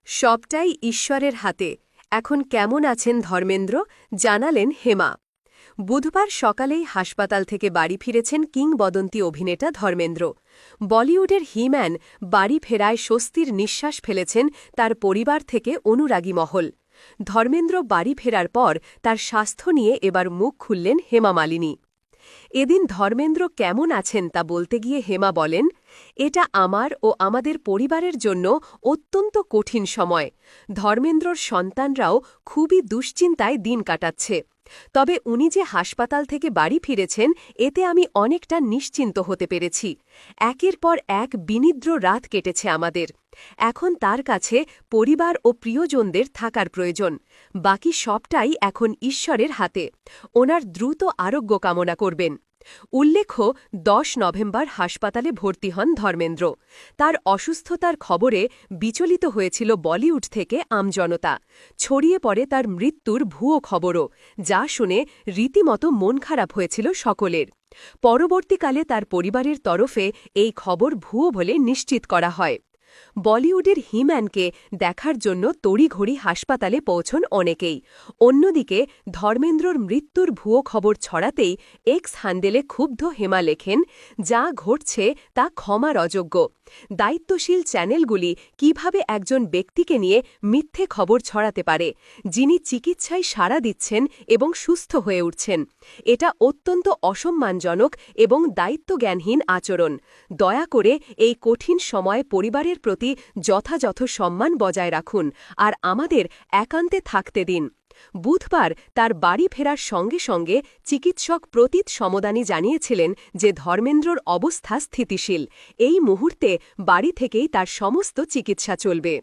সবটাই ঈশ্বরের হাতে। এখন কেমন আছেন ধর্মেন্দ্র, জানালেন হেমা। বুধবার সকালেই হাসপাতাল থেকে বাড়ি ফিরেছেন কিংবদন্তি অভিনেতা ধর্মেন্দ্র। বলিউডের হিম্যান বাড়ি ফেরায় স্বস্তির নিঃশ্বাস ফেলেছেন তার পরিবার থেকে অনুরাগী মহল। ধর্মেন্দ্র বাড়ি ফেরার পর তার স্বাস্থ্য নিয়ে এবার মুখ খুললেন হেমা মালিনী। এদিন ধর্মেন্দ্র কেমন আছেন তা বলতে গিয়ে হেমা বলেন, এটা আমার ও আমাদের পরিবারের জন্য অত্যন্ত কঠিন সময়। ধর্মেন্দ্রর সন্তানরাও খুবই দুশ্চিন্তায় দিন কাটাচ্ছে। তবে উনি যে হাসপাতাল থেকে বাড়ি ফিরেছেন, এতে আমি অনেকটা নিশ্চিন্ত হতে পেরেছি। একের পর এক বিনিদ্র রাত কেটেছে আমাদের। এখন তার কাছে পরিবার ও প্রিয়জনদের থাকার প্রয়োজন। বাকি সবটাই এখন ঈশ্বরের হাতে। ওনার দ্রুত আরোগ্য কামনা করবেন। উল্লেখ্য, ১০ নভেম্বর হাসপাতালে ভর্তি হন ধর্মেন্দ্র। তার অসুস্থতার খবরে বিচলিত হয়েছিল বলিউড থেকে আমজনতা। ছড়িয়ে পড়ে তার মৃত্যুর ভুয়ো খবরও, যা শুনে রীতিমতো মন খারাপ হয়েছিল সকলের। পরবর্তীকালে তার পরিবারের তরফে এই খবর ভুয়ো বলে নিশ্চিত করা হয়। বলিউডের হিম্যানকে দেখার জন্য তড়িঘড়ি হাসপাতালে পৌঁছন অনেকেই। অন্যদিকে ধর্মেন্দ্রর মৃত্যুর ভুয়ো খবর ছড়াতেই এক্স হ্যান্ডেলে ক্ষুব্ধ হেমা লেখেন, যা ঘটছে তা ক্ষমার অযোগ্য। দায়িত্বশীল চ্যানেলগুলি কিভাবে একজন ব্যক্তিকে নিয়ে মিথ্যে খবর ছড়াতে পারে, যিনি চিকিৎসায় সাড়া দিচ্ছেন এবং সুস্থ হয়ে উঠছেন? এটা অত্যন্ত অসম্মানজনক এবং দায়িত্বজ্ঞানহীন আচরণ। দয়া করে এই কঠিন সময়ে পরিবারের প্রতি যথাযথ সম্মান বজায় রাখুন আর আমাদের একান্তে থাকতে দিন। বুধবার তার বাড়ি ফেরার সঙ্গে সঙ্গে চিকিৎসক প্রতীত সমদানি জানিয়েছিলেন যে ধর্মেন্দ্রর অবস্থা স্থিতিশীল। এই মুহূর্তে বাড়ি থেকেই তার সমস্ত চিকিৎসা চলবে।